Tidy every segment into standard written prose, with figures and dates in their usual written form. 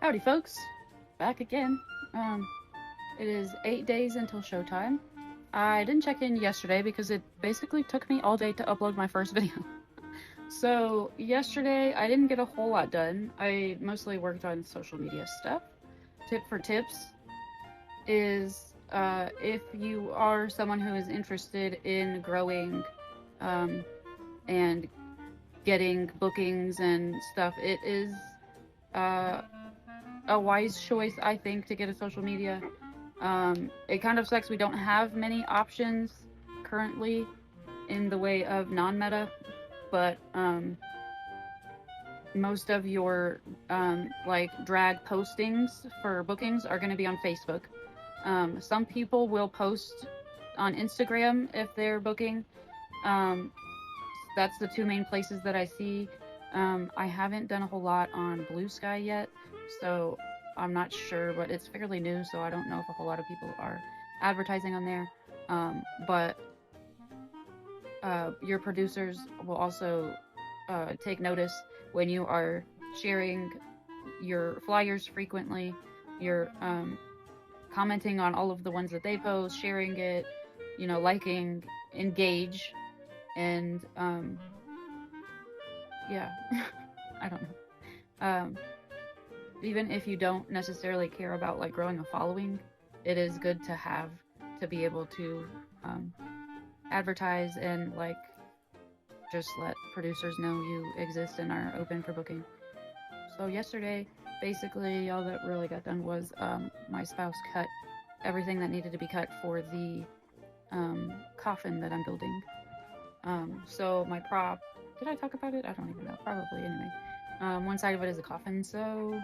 Howdy folks, back again. It is 8 days until showtime. I didn't check in yesterday because it basically took me all day to upload my first video. So yesterday I didn't get a whole lot done. I mostly worked on social media stuff. Tip for tips is if you are someone who is interested in growing and getting bookings and stuff, it is a wise choice, I think, to get a social media. It kind of sucks we don't have many options currently in the way of non-meta, but most of your like drag postings for bookings are going to be on Facebook. Some people will post on Instagram if they're booking. That's the two main places that I see. I haven't done a whole lot on Blue Sky yet, so I'm not sure, but it's fairly new, so I don't know if a whole lot of people are advertising on there. But your producers will also take notice when you are sharing your flyers frequently, you're commenting on all of the ones that they post, sharing it, liking, engage, and yeah, I don't know. Even if you don't necessarily care about like growing a following, it is good to have to be able to advertise and like just let producers know you exist and are open for booking. So yesterday, basically all that really got done was my spouse cut everything that needed to be cut for the coffin that I'm building. So my prop, did I talk about it? I don't even know, probably anyway. One side of it is a coffin, so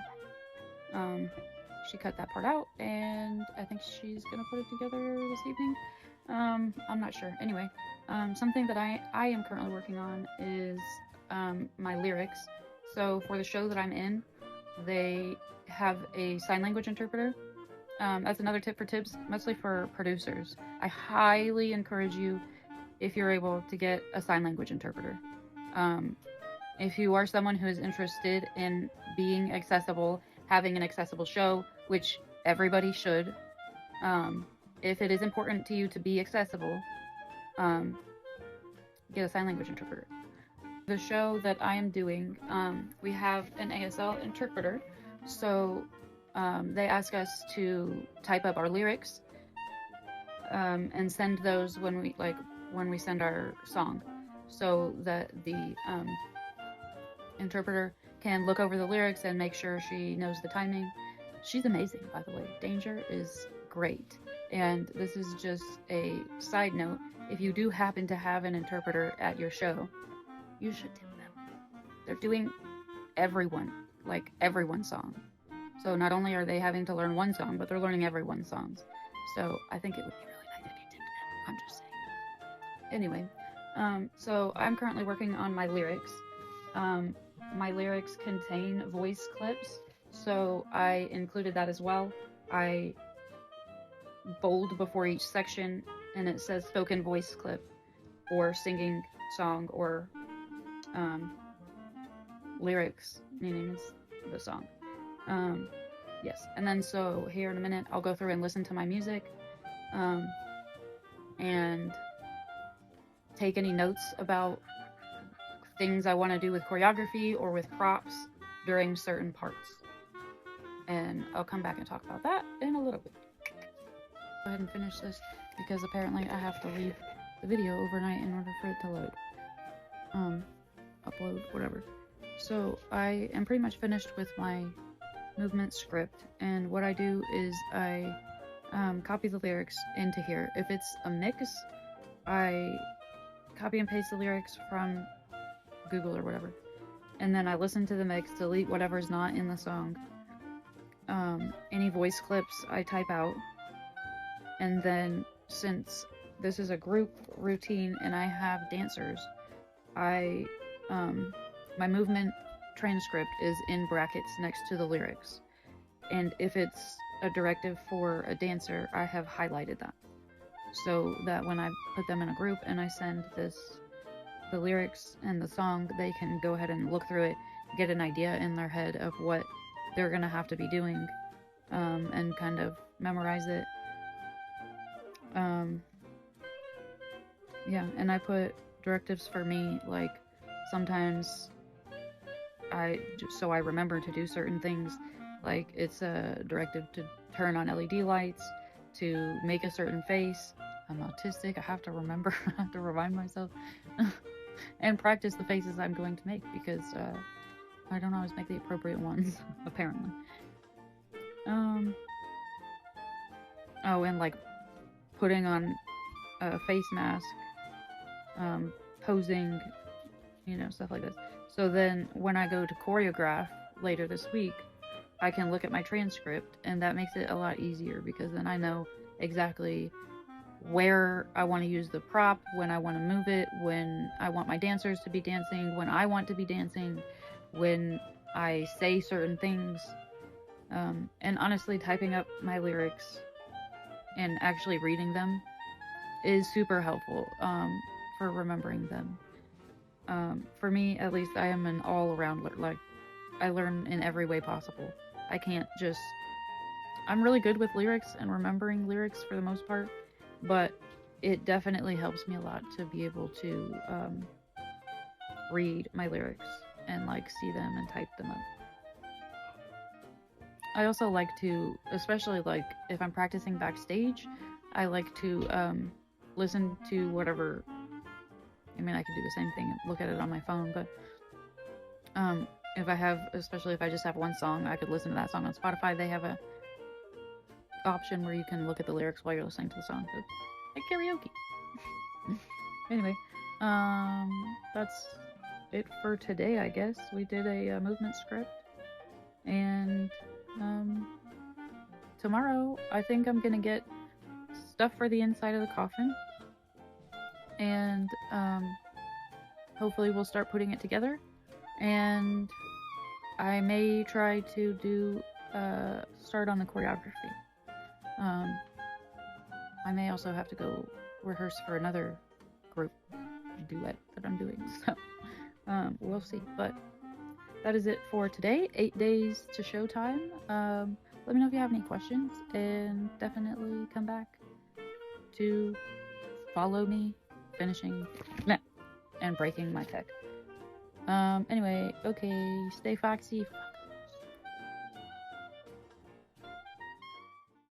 she cut that part out, and I think she's gonna put it together this evening. I'm not sure. Anyway, something that I am currently working on is my lyrics. So for the show that I'm in, they have a sign language interpreter. That's another tip for tips, mostly for producers. I highly encourage you, if you're able, to get a sign language interpreter. If you are someone who is interested in being accessible, having an accessible show, which everybody should, if it is important to you to be accessible, get a sign language interpreter. The show that I am doing, we have an ASL interpreter, so they ask us to type up our lyrics and send those when we send our song, so that the interpreter can look over the lyrics and make sure she knows the timing. She's amazing, by the way. Danger is great. And this is just a side note. If you do happen to have an interpreter at your show, you should tip them. They're doing everyone's song. So not only are they having to learn one song, but they're learning everyone's songs. So I think it would be really nice if you tipped them. I'm just saying. Anyway, so I'm currently working on my lyrics. My lyrics contain voice clips, so I included that as well. I bold before each section, and it says spoken voice clip, or singing song, or lyrics, meaning it's the song. Yes, and then so here in a minute, I'll go through and listen to my music, and take any notes about things I want to do with choreography or with props during certain parts. And I'll come back and talk about that in a little bit. Go ahead and finish this because apparently I have to leave the video overnight in order for it to load. Upload, whatever. So I am pretty much finished with my movement script, and what I do is I copy the lyrics into here. If it's a mix, I copy and paste the lyrics from Google or whatever, and then I listen to the mix, delete whatever's not in the song. Any voice clips I type out, and then since this is a group routine and I have dancers, my movement transcript is in brackets next to the lyrics, and if it's a directive for a dancer, I have highlighted that so that when I put them in a group and I send the lyrics and the song, they can go ahead and look through it, get an idea in their head of what they're gonna have to be doing, and kind of memorize it. Yeah, and I put directives for me, like sometimes so I remember to do certain things, like it's a directive to turn on LED lights, to make a certain face. I'm autistic, I have to remember, I have to remind myself, and practice the faces I'm going to make, because I don't always make the appropriate ones, apparently. Oh, and like putting on a face mask, posing, stuff like this. So then when I go to choreograph later this week, I can look at my transcript, and that makes it a lot easier, because then I know exactly where I want to use the prop, when I want to move it, when I want my dancers to be dancing, when I want to be dancing, when I say certain things. And honestly, typing up my lyrics and actually reading them is super helpful for remembering them. For me, at least, I am an all-around like I learn in every way possible. I can't just. I'm really good with lyrics and remembering lyrics for the most part, but it definitely helps me a lot to be able to read my lyrics and like see them and type them up. I also like to, especially like if I'm practicing backstage, I like to listen to whatever. I mean, I could do the same thing and look at it on my phone, but especially if I just have one song, I could listen to that song on Spotify. They have a option where you can look at the lyrics while you're listening to the song, so like karaoke. Anyway, that's it for today, I guess. We did a movement script, and tomorrow I think I'm gonna get stuff for the inside of the coffin, and hopefully we'll start putting it together, and I may try to do start on the choreography. I may also have to go rehearse for another group duet that I'm doing, so we'll see. But that is it for today. 8 days to showtime. Let me know if you have any questions, and definitely come back to follow me finishing and breaking my tech. Anyway, okay, stay foxy,